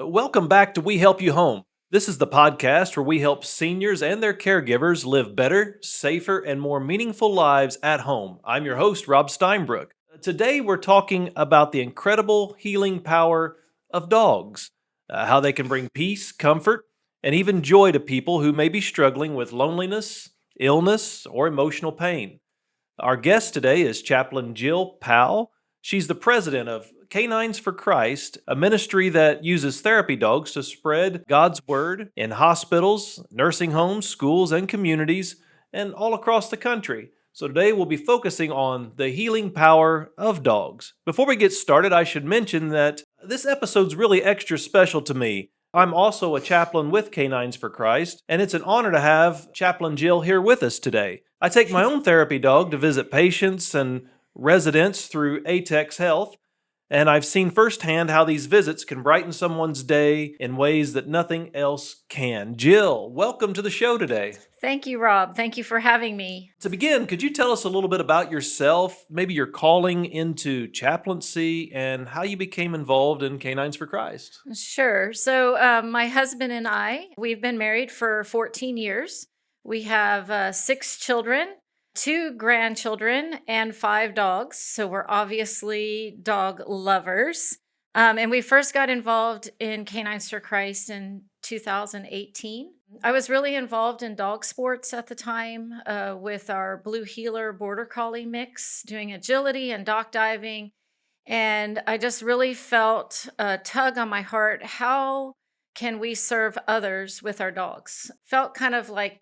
Welcome back to We Help You Home. This is the podcast where we help seniors and their caregivers live better, safer, and more meaningful lives at home. I'm your host, Rob Steinbrook. Today, we're talking about the incredible healing power of dogs, how they can bring peace, comfort, and even joy to people who may be struggling with loneliness, illness, or emotional pain. Our guest today is Chaplain Jill Powell. She's the president of Canines for Christ, a ministry that uses therapy dogs to spread God's word in hospitals, nursing homes, schools, and communities, and all across the country. So today we'll be focusing on the healing power of dogs. Before we get started, I should mention that this episode's really extra special to me. I'm also a chaplain with Canines for Christ, and it's an honor to have Chaplain Jill here with us today. I take my own therapy dog to visit patients and residents through ATEX Health, and I've seen firsthand how these visits can brighten someone's day in ways that nothing else can. Jill, welcome to the show today. Thank you, Rob. Thank you for having me. To begin, could you tell us a little bit about yourself, maybe your calling into chaplaincy, and how you became involved in Canines for Christ? Sure. So, my husband and we've been married for 14 years. We have 6 children, 2 grandchildren, and 5 dogs. So, we're obviously dog lovers. And we first got involved in Canines for Christ in 2018. I was really involved in dog sports at the time with our Blue Heeler Border Collie mix, doing agility and dock diving. And I just really felt a tug on my heart. How can we serve others with our dogs? Felt kind of like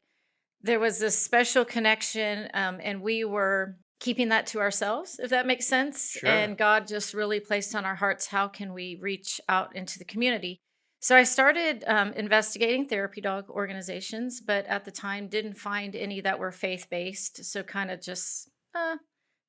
there was this special connection, and we were keeping that to ourselves, if that makes sense. Sure. And God just really placed on our hearts, how can we reach out into the community? So I started investigating therapy dog organizations, but at the time didn't find any that were faith-based. So kind of just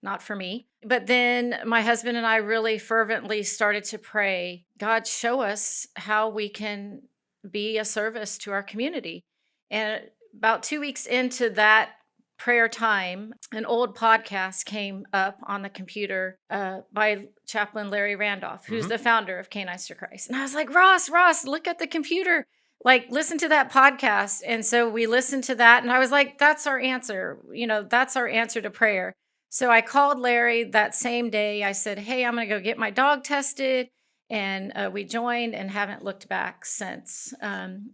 not for me. But then my husband and I really fervently started to pray, God, show us how we can be a service to our community. And about 2 weeks into that prayer time, an old podcast came up on the computer by Chaplain Larry Randolph, who's the founder of Canines for Christ. And I was like, Ross, look at the computer. Like, listen to that podcast. And so we listened to that. And I was like, that's our answer. That's our answer to prayer. So I called Larry that same day. I said, hey, I'm going to go get my dog tested. And we joined and haven't looked back since.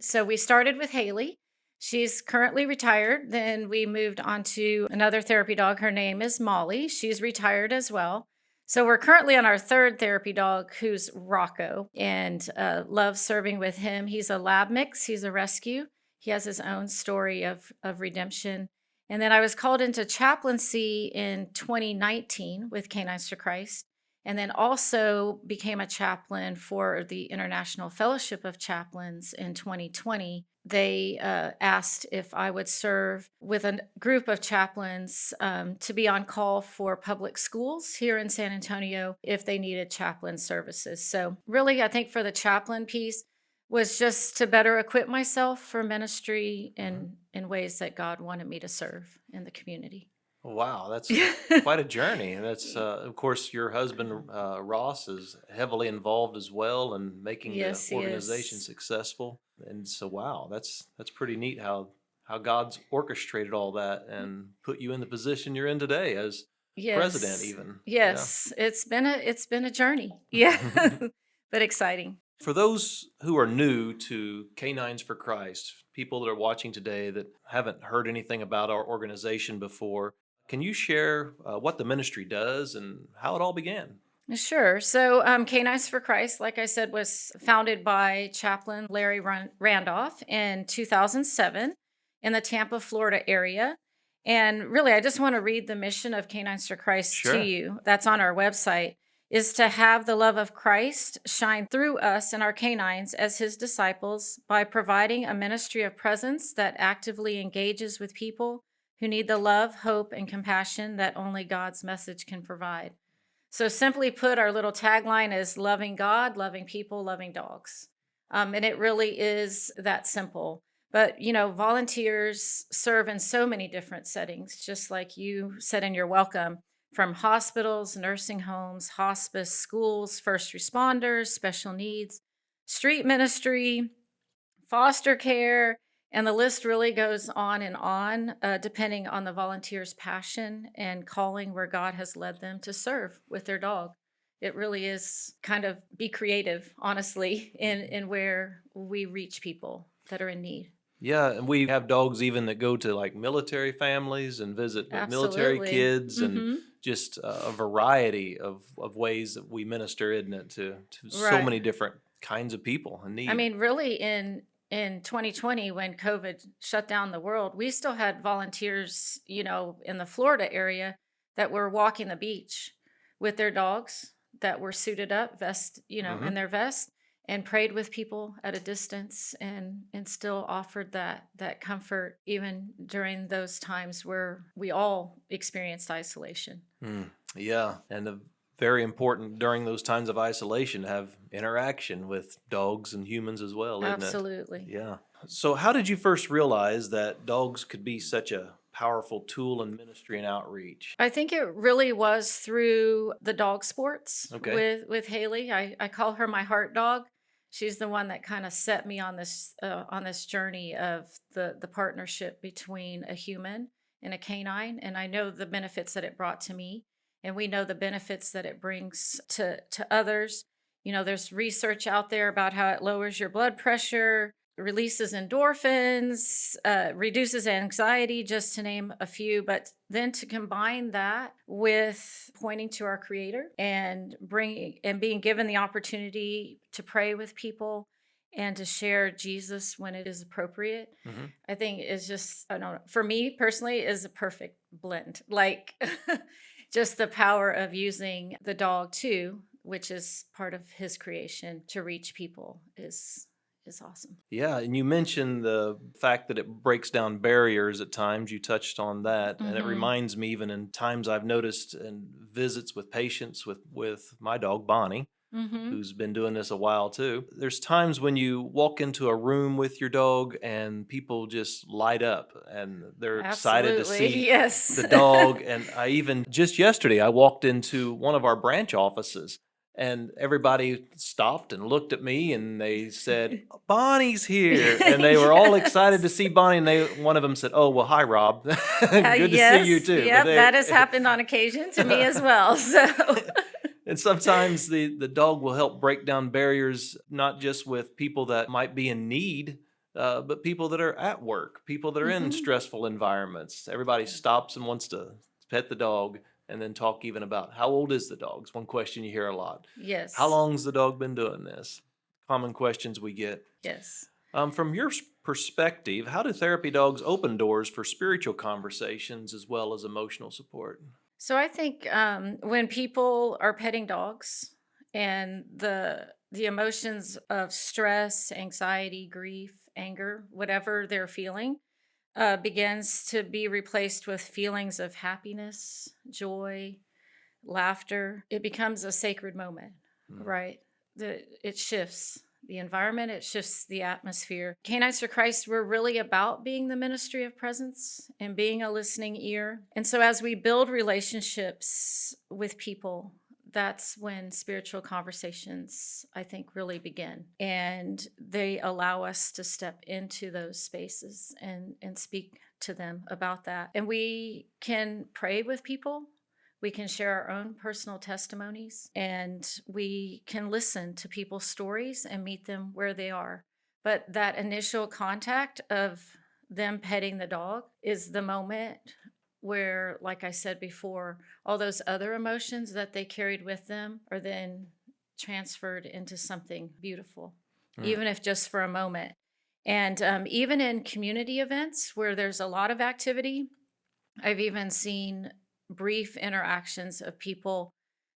So we started with Haley. She's currently retired. Then we moved on to another therapy dog. Her name is Molly. She's retired as well. So we're currently on our 3rd therapy dog, who's Rocco, and love serving with him. He's a lab mix. He's a rescue. He has his own story of redemption. And then I was called into chaplaincy in 2019 with Canines for Christ, and then also became a chaplain for the International Fellowship of Chaplains in 2020. They asked if I would serve with a group of chaplains to be on call for public schools here in San Antonio if they needed chaplain services. So really, I think for the chaplain piece was just to better equip myself for ministry in ways that God wanted me to serve in the community. Wow, that's quite a journey. And that's, of course, your husband, Ross, is heavily involved as well in making Yes, the he organization is. successful. And so, wow, that's pretty neat how God's orchestrated all that and put you in the position you're in today as president, Yes. even. Yes. It's been a journey. Yeah. But exciting. For those who are new to Canines for Christ, people that are watching today that haven't heard anything about our organization before, can you share what the ministry does and how it all began? Sure. So, Canines for Christ, like I said, was founded by Chaplain Larry Randolph in 2007 in the Tampa, Florida area. And really, I just want to read the mission of Canines for Christ Sure. to you. That's on our website. Is to have the love of Christ shine through us and our canines as his disciples by providing a ministry of presence that actively engages with people who need the love, hope, and compassion that only God's message can provide. So simply put, our little tagline is loving God, loving people, loving dogs. And it really is that simple. But, volunteers serve in so many different settings, just like you said in your welcome, from hospitals, nursing homes, hospice, schools, first responders, special needs, street ministry, foster care, and the list really goes on, depending on the volunteer's passion and calling where God has led them to serve with their dog. It really is kind of be creative, honestly, in where we reach people that are in need. Yeah, and we have dogs even that go to like military families and visit with military Absolutely. kids, and just a variety of ways that we minister, isn't it, to so Right. many different kinds of people in I need. mean, really, in 2020, when COVID shut down the world, we still had volunteers, in the Florida area that were walking the beach with their dogs that were suited up, in Hmm. their vest, and prayed with people at a distance, and still offered that comfort even during those times where we all experienced isolation. Mm, yeah, and very important during those times of isolation to have interaction with dogs and humans as well, isn't it? Absolutely. Yeah. So, how did you first realize that dogs could be such a powerful tool in ministry and outreach? I think it really was through the dog sports Okay. with Haley. I call her my heart dog. She's the one that kind of set me on this journey of the partnership between a human and a canine, and I know the benefits that it brought to me, and we know the benefits that it brings to others. There's research out there about how it lowers your blood pressure, releases endorphins, reduces anxiety, just to name a few. But then to combine that with pointing to our Creator and being given the opportunity to pray with people and to share Jesus when it is appropriate, Hmm. I think is just, I don't know, for me personally, is a perfect blend. Like just the power of using the dog too, which is part of his creation to reach people is awesome. Yeah, and you mentioned the fact that it breaks down barriers at times. You touched on that, and it Mhm. reminds me, even in times I've noticed in visits with patients with my dog Bonnie, Mhm. who's been doing this a while too. There's times when you walk into a room with your dog and people just light up and they're excited to Absolutely. see Yes. the dog. And I even just yesterday, I walked into one of our branch offices and everybody stopped and looked at me and they said, Bonnie's here. And they were all excited to Yes. see Bonnie. And one of them said, Oh, well, hi, Rob. Good to see you Yes. too. But Yep. That has happened on occasion to me as well. So. and sometimes the dog will help break down barriers, not just with people that might be in need, but people that are at work, people that are in Mhm. stressful environments. Everybody stops and wants to pet the dog and then talk even about how old is the dog? It's one question you hear a lot. How Yes. long's the dog been doing this? Common questions we get. Yes. From your perspective, how do therapy dogs open doors for spiritual conversations as well as emotional support? So I think when people are petting dogs and the emotions of stress, anxiety, grief, anger, whatever they're feeling, begins to be replaced with feelings of happiness, joy, laughter. It becomes a sacred moment, Mm. right? It shifts the environment, it shifts the atmosphere. Canines for Christ, we're really about being the ministry of presence and being a listening ear. And so, as we build relationships with people, that's when spiritual conversations, I think, really begin. And they allow us to step into those spaces and speak to them about that. And we can pray with people, we can share our own personal testimonies, and we can listen to people's stories and meet them where they are. But that initial contact of them petting the dog is the moment where, like I said before, all those other emotions that they carried with them are then transferred into something beautiful, Mm. even if just for a moment. And even in community events where there's a lot of activity, I've even seen brief interactions of people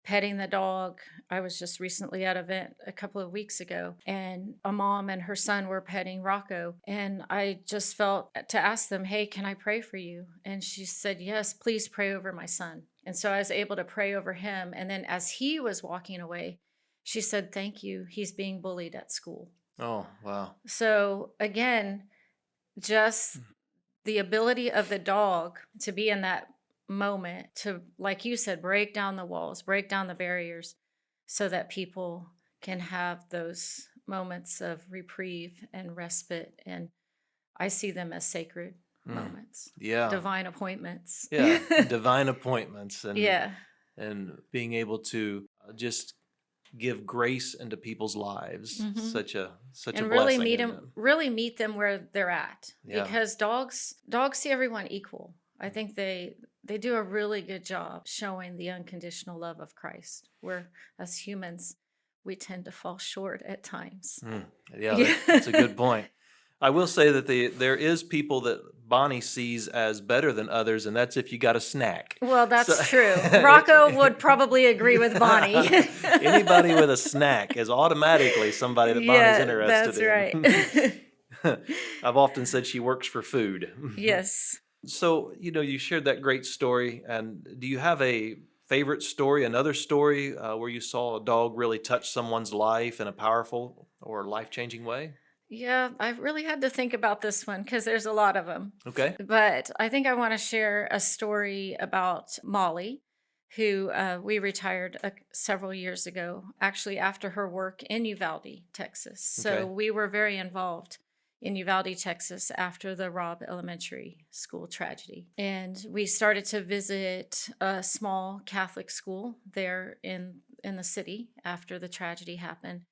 petting the dog. I was just recently at an event a couple of weeks ago, and a mom and her son were petting Rocco. And I just felt to ask them, Hey, can I pray for you? And she said, Yes, please pray over my son. And so I was able to pray over him. And then as he was walking away, she said, Thank you. He's being bullied at school. Oh, wow. So again, just the ability of the dog to be in that moment to, like you said, break down the walls, break down the barriers so that people can have those moments of reprieve and respite, and I see them as sacred Mm. moments, Yeah. divine appointments. Yeah. Divine appointments Yeah. and being able to just give grace into people's lives. Hmm. Such a And really blessing, meet isn't them, it? really meet them where they're at, Yeah. because dogs see everyone equal. I think they do a really good job showing the unconditional love of Christ, where as humans we tend to fall short at times. Mm. Yeah, that's a Yeah. good point. I will say that there is people that Bonnie sees as better than others, and that's if you got a snack. Well, So that's true. Rocco would probably agree with Bonnie. anybody with a snack is automatically somebody that Bonnie's Yeah, interested that's right. in. I've often said she works for food. Yes. So, you shared that great story, and do you have a favorite story, another story where you saw a dog really touch someone's life in a powerful or life-changing way? Yeah, I've really had to think about this one because there's a lot of them. Okay. But I think I want to share a story about Molly, who we retired several years ago, actually after her work in Uvalde, Texas. So Okay. we were very involved in Uvalde, Texas after the Robb Elementary School tragedy. And we started to visit a small Catholic school there in the city after the tragedy happened.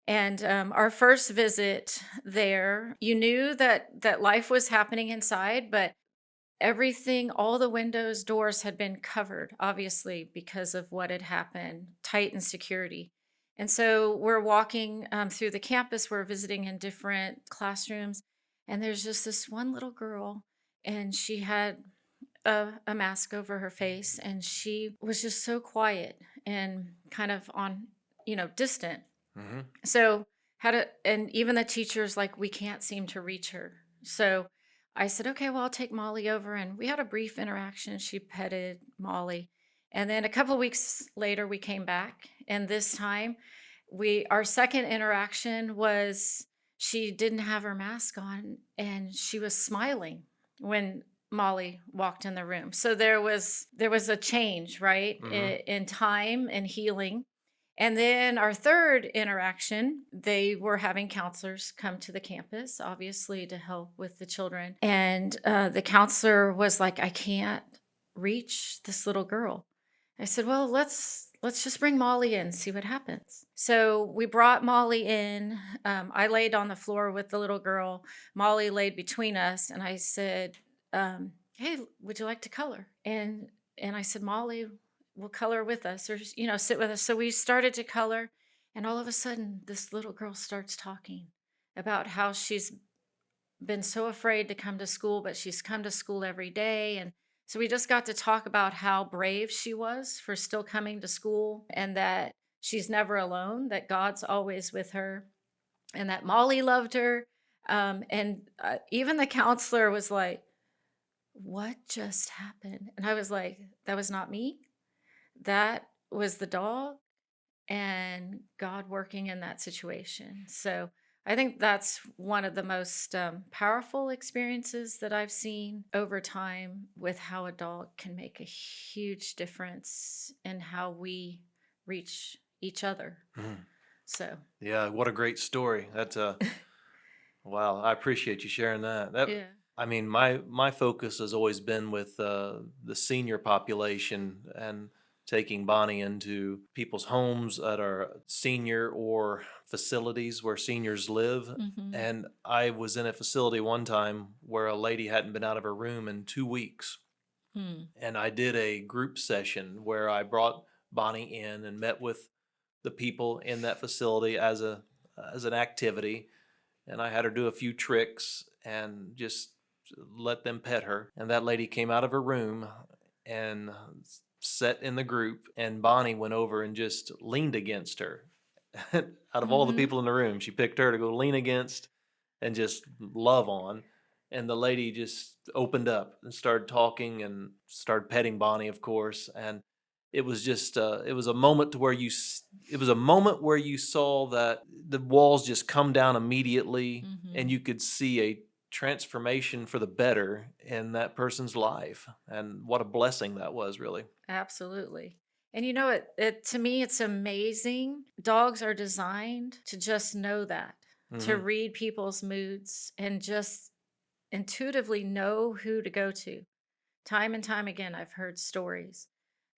And our first visit there, you knew that life was happening inside, but everything, all the windows, doors had been covered, obviously, because of what had happened, tightened security. And so we're walking through the campus, we're visiting in different classrooms, and there's just this one little girl, and she had a mask over her face, and she was just so quiet and kind of on, distant. Hmm. So and even the teachers, like, we can't seem to reach her. So I said, okay, well, I'll take Molly over. And we had a brief interaction. She petted Molly. And then a couple of weeks later, we came back. And this time, our second interaction was she didn't have her mask on and she was smiling when Molly walked in the room. So there was a change, right? Hmm. In time and healing. And then our third interaction, they were having counselors come to the campus, obviously, to help with the children. And the counselor was like, I can't reach this little girl. I said, well, let's just bring Molly in, see what happens. So we brought Molly in. I laid on the floor with the little girl. Molly laid between us, and I said, hey, would you like to color? And I said, Molly will color with us, or sit with us. So we started to color, and all of a sudden this little girl starts talking about how she's been so afraid to come to school, but she's come to school every day. And so we just got to talk about how brave she was for still coming to school, and that she's never alone, that God's always with her, and that Molly loved her. And even the counselor was like, what just happened? And I was like, that was not me. That was the dog and God working in that situation. So I think that's one of the most powerful experiences that I've seen over time, with how a dog can make a huge difference in how we reach each other. Hmm. So, Yeah, what a great story. That's wow. I appreciate you sharing that. yeah. I mean, my focus has always been with the senior population and taking Bonnie into people's homes that are senior or facilities where seniors live. Hmm. And I was in a facility one time where a lady hadn't been out of her room in 2 weeks. Hmm. And I did a group session where I brought Bonnie in and met with the people in that facility as an activity, and I had her do a few tricks and just let them pet her. And that lady came out of her room and sat in the group, and Bonnie went over and just leaned against her. Out of all the Hmm. people in the room, she picked her to go lean against and just love on. And the lady just opened up and started talking and started petting Bonnie, of course. And it was just it was a moment to where it was a moment where you saw that the walls just come down immediately, and Hmm. you could see a transformation for the better in that person's life. And what a blessing that was, really. Absolutely. And it to me, it's amazing. Dogs are designed to just know that, to Hmm. read people's moods and just intuitively know who to go to. Time and time again, I've heard stories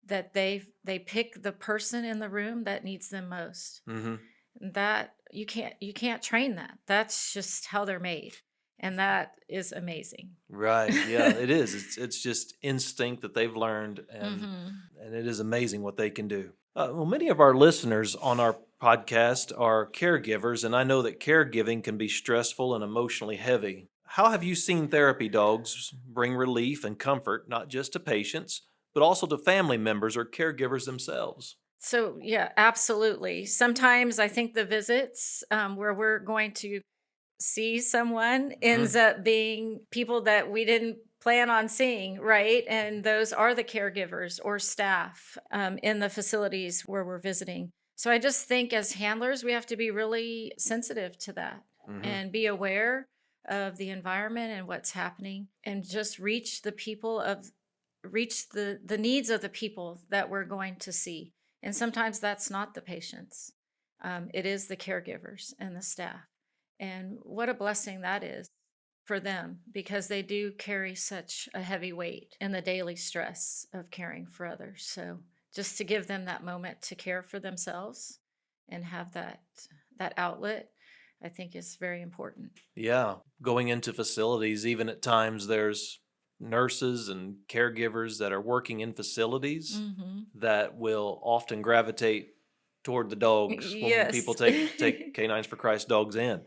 that they pick the person in the room that needs them most. Hmm. That you can't train that. That's just how they're made. And that is amazing. Right. Yeah, it is. It's just instinct that they've learned, Mhm. and it is amazing what they can do. Well, many of our listeners on our podcast are caregivers, and I know that caregiving can be stressful and emotionally heavy. How have you seen therapy dogs bring relief and comfort, not just to patients, but also to family members or caregivers themselves? So, yeah, absolutely. Sometimes I think the visits where we're going to see someone ends Hmm. up being people that we didn't plan on seeing, right? And those are the caregivers or staff in the facilities where we're visiting. So I just think as handlers, we have to be really sensitive to that Hmm. and be aware of the environment and what's happening and just reach the needs of the people that we're going to see. And sometimes that's not the patients. It is the caregivers and the staff. And what a blessing that is for them because they do carry such a heavy weight in the daily stress of caring for others. So just to give them that moment to care for themselves and have that outlet, I think is very important. Yeah, going into facilities, even at times there's nurses and caregivers that are working in facilities Hmm. that will often gravitate toward the dogs when people Yes. take Canines for Christ dogs in.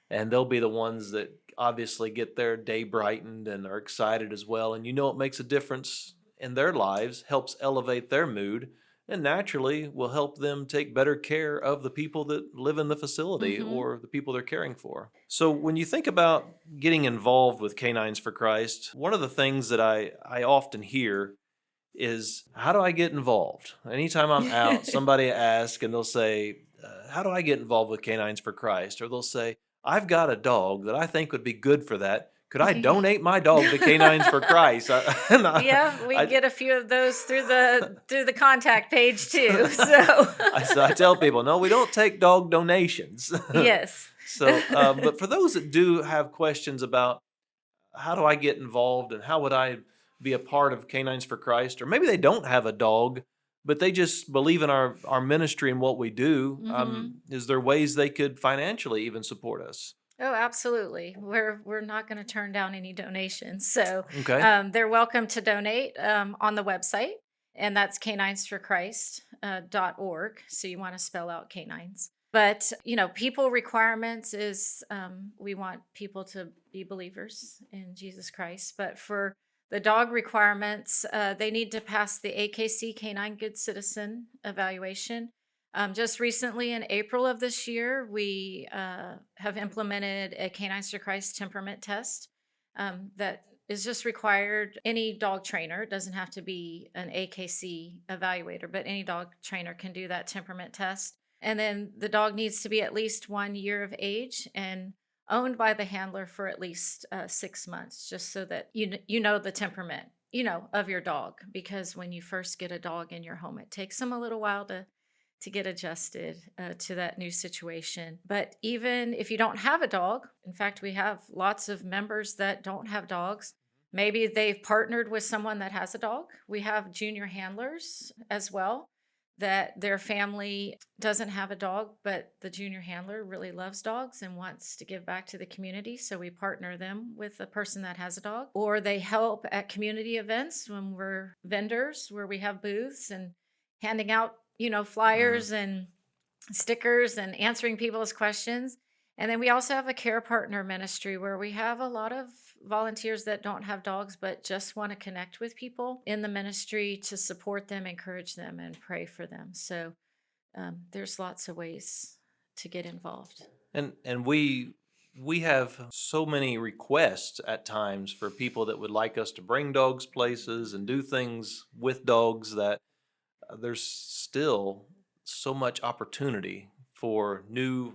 And they'll be the ones that obviously get their day brightened and are excited as well. And it makes a difference in their lives, helps elevate their mood, and naturally will help them take better care of the people that live in the facility Hmm. or the people they're caring for. So, when you think about getting involved with Canines for Christ, one of the things that I often hear is, how do I get involved? Anytime I'm out, somebody asks and they'll say, how do I get involved with Canines for Christ? Or they'll say, I've got a dog that I think would be good for that. Could I donate my dog to Canines for Christ? Yeah, we I, get a few of those through the contact page too. so So I tell people, no, we don't take dog donations. yes. But for those that do have questions about how do I get involved and how would I be a part of Canines for Christ? Or maybe they don't have a dog, but they just believe in our ministry and what we do. Hmm. Is there ways they could financially even support us? Oh, absolutely. We're not going to turn down any donations. So Okay. they're welcome to donate on the website, and that's caninesforchrist.org. So you want to spell out canines. But people requirements is we want people to be believers in Jesus Christ. But for the dog requirements, they need to pass the AKC Canine Good Citizen evaluation. Just recently, in April of this year, we have implemented a Canines to Christ temperament test that is just required. Any dog trainer, it doesn't have to be an AKC evaluator, but any dog trainer can do that temperament test. And then the dog needs to be at least 1 year of age and owned by the handler for at least 6 months, just so that you know the temperament of your dog. Because when you first get a dog in your home, it takes them a little while to get adjusted to that new situation. But even if you don't have a dog, in fact, we have lots of members that don't have dogs. Maybe they've partnered with someone that has a dog. We have junior handlers as well, that their family doesn't have a dog, but the junior handler really loves dogs and wants to give back to the community. So we partner them with a person that has a dog, or they help at community events when we're vendors where we have booths and handing out Hmm. flyers and stickers and answering people's questions. And then we also have a care partner ministry where we have a lot of volunteers that don't have dogs but just want to connect with people in the ministry to support them, encourage them, and pray for them. So there's lots of ways to get involved. And we have so many requests at times for people that would like us to bring dogs places and do things with dogs that there's still so much opportunity for new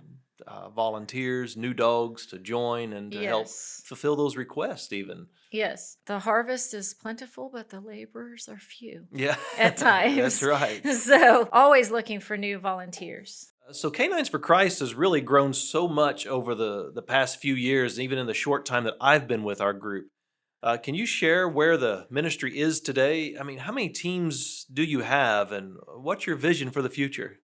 volunteers, new dogs to join and to help Yes. fulfill those requests, even. Yes. The harvest is plentiful, but the laborers are few Yeah, at that's times. right. So, always looking for new volunteers. So Canines for Christ has really grown so much over the past few years, even in the short time that I've been with our group. Can you share where the ministry is today? I mean, how many teams do you have, and what's your vision for the future?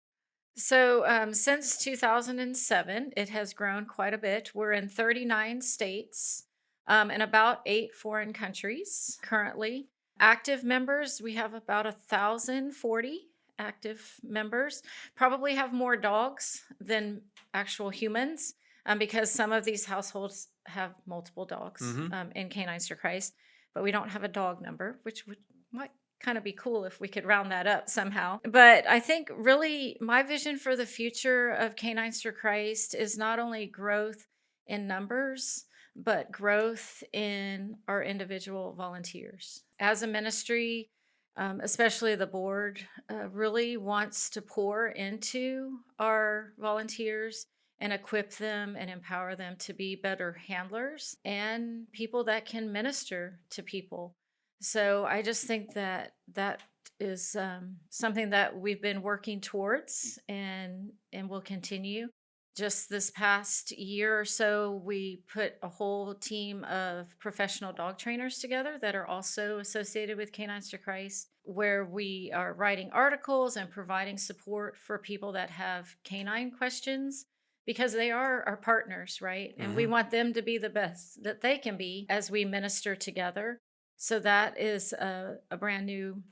So, since 2007, it has grown quite a bit. We're in 39 states and about 8 foreign countries currently. Active members, we have about 1,040 active members. Probably have more dogs than actual humans because some of these households have multiple dogs Hmm. in Canines for Christ, but we don't have a dog number, which might kind of be cool if we could round that up somehow. But I think really my vision for the future of Canines for Christ is not only growth in numbers, but growth in our individual volunteers. As a ministry, especially the board, really wants to pour into our volunteers and equip them and empower them to be better handlers and people that can minister to people. So I just think that that is something that we've been working towards and will continue. Just this past year or so, we put a whole team of professional dog trainers together that are also associated with Canines to Christ, where we are writing articles and providing support for people that have canine questions because they are our partners, right? And we Hmm. want them to be the best that they can be as we minister together. So that is a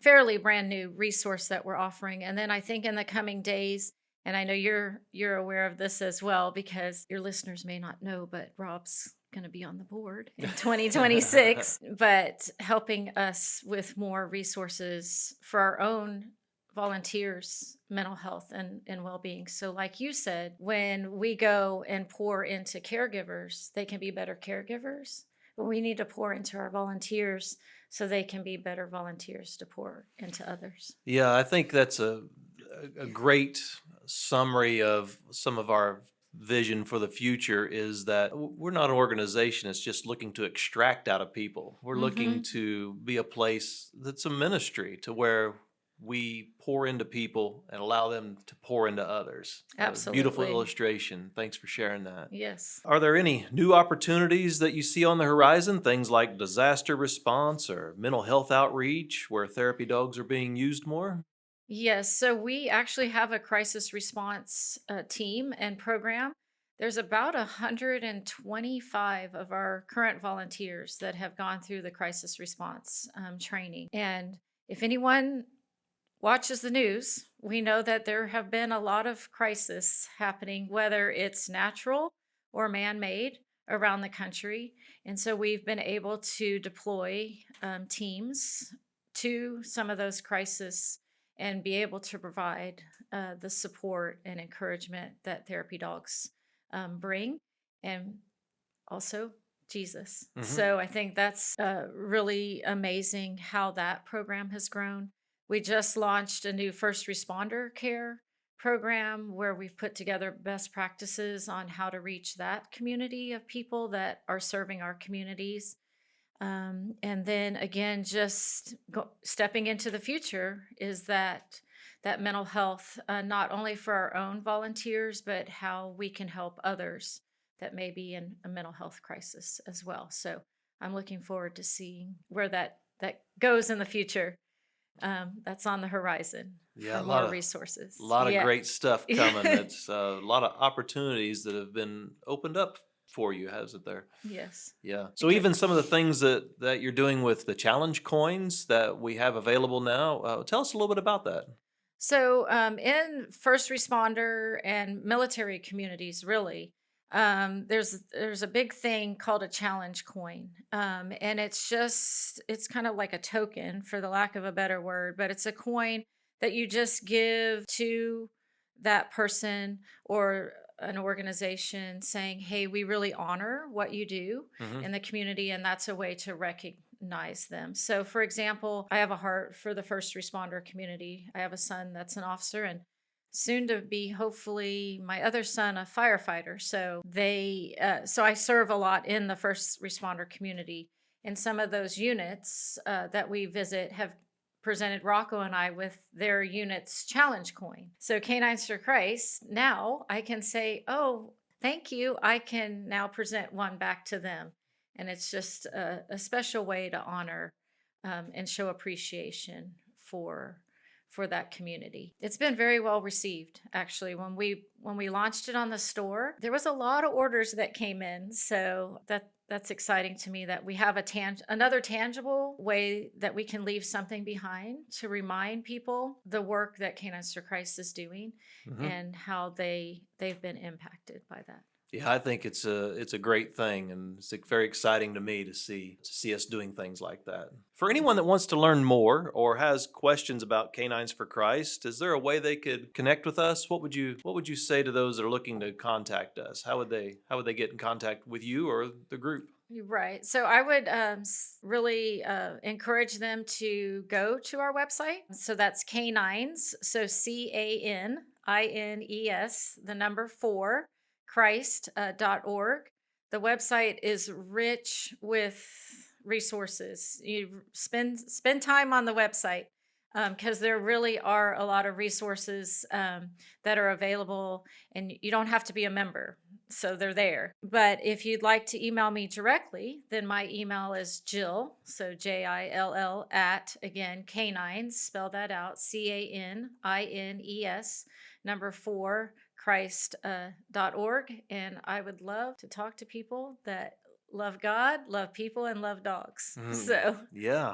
fairly brand new resource that we're offering. And then I think in the coming days, and I know you're aware of this as well because your listeners may not know, but Rob's going to be on the board in 2026, but helping us with more resources for our own volunteers mental health and well-being. So like you said, when we go and pour into caregivers, they can be better caregivers, but we need to pour into our volunteers so they can be better volunteers to pour into others. Yeah, I think that's a great summary of some of our vision for the future is that we're not an organization that's just looking to extract out of people. We're looking Mhm. to be a place that's a ministry to where we pour into people and allow them to pour into others. Beautiful Absolutely. illustration. Thanks for sharing that. Yes. Are there any new opportunities that you see on the horizon? Things like disaster response or mental health outreach where therapy dogs are being used more? Yes, so we actually have a crisis response team and program. There's about 125 of our current volunteers that have gone through the crisis response training. And if anyone watches the news, we know that there have been a lot of crisis happening, whether it's natural or man made around the country. And so we've been able to deploy teams to some of those crises and be able to provide the support and encouragement that therapy dogs bring, and also Jesus. Hmm. So I think that's really amazing how that program has grown. We just launched a new first responder care program where we've put together best practices on how to reach that community of people that are serving our communities. And then again, stepping into the future is that mental health, not only for our own volunteers, but how we can help others that may be in a mental health crisis as well. So I'm looking forward to seeing where that goes in the future. That's on the horizon Yeah, for more resources. lot of Yeah. great stuff coming. It's a lot of opportunities that have been opened up for you, hasn't there? Yes. Yeah. So Because even some of the things that you're doing with the challenge coins that we have available now, tell us a little bit about that. So, in first responder and military communities, really, there's a big thing called a challenge coin, and it's kind of like a token, for the lack of a better word, but it's a coin that you just give to that person or an organization, saying, "Hey, we really honor what you do Hmm. in the community," and that's a way to recognize them. So, for example, I have a heart for the first responder community. I have a son that's an officer, and soon to be, hopefully, my other son, a firefighter. So I serve a lot in the first responder community. And some of those units that we visit have presented Rocco and I with their unit's challenge coin. So Canines for Christ, now I can say, oh, thank you. I can now present one back to them. And it's just a special way to honor and show appreciation for that community. It's been very well received. Actually, when we launched it on the store, there was a lot of orders that came in. So that's exciting to me that we have another tangible way that we can leave something behind to remind people the work that Canines for Christ is doing and how they've been impacted by that. Yeah, I think it's a great thing, and it's very exciting to me to see us doing things like that. For anyone that wants to learn more or has questions about Canines for Christ, is there a way they could connect with us? What would you say to those that are looking to contact us? How would they get in contact with you or the group? Right. So I would really encourage them to go to our website. So that's Canines. So CANINES, the number 4, Christ.org. The website is rich with resources. You spend time on the website because there really are a lot of resources that are available, and you don't have to be a member. So they're there. But if you'd like to email me directly, then my email is Jill, so JILL again, Canines, spell that out, CANINES, number 4, Christ.org. And I would love to talk to people that love God, love people, and love dogs. So yeah.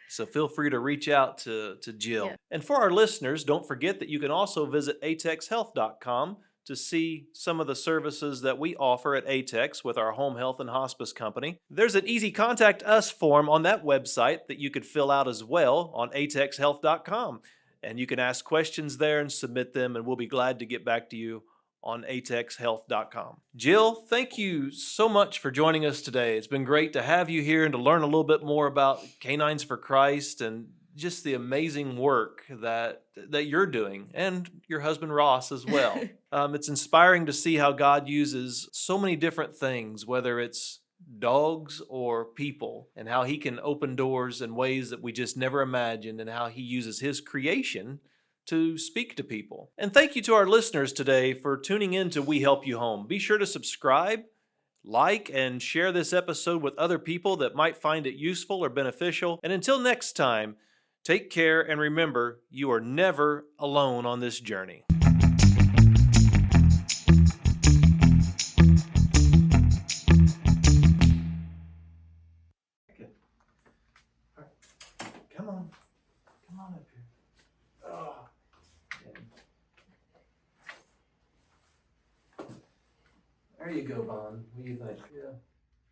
So feel free to reach out to Jill. Yeah. And for our listeners, don't forget that you can also visit atexhealth.com to see some of the services that we offer at Atex with our home health and hospice company. There's an easy contact us form on that website that you could fill out as well on atexhealth.com. And you can ask questions there and submit them, and we'll be glad to get back to you on atexhealth.com. Jill, thank you so much for joining us today. It's been great to have you here and to learn a little bit more about Canines for Christ and just the amazing work that you're doing, and your husband Ross as well. It's inspiring to see how God uses so many different things, whether it's dogs or people, and how he can open doors in ways that we just never imagined, and how he uses his creation to speak to people. And thank you to our listeners today for tuning in to We Help You Home. Be sure to subscribe, like, and share this episode with other people that might find it useful or beneficial. And until next time, take care, and remember, you are never alone on this journey. Come on up here. Oh. There you go, Bon. What do you think? Yeah.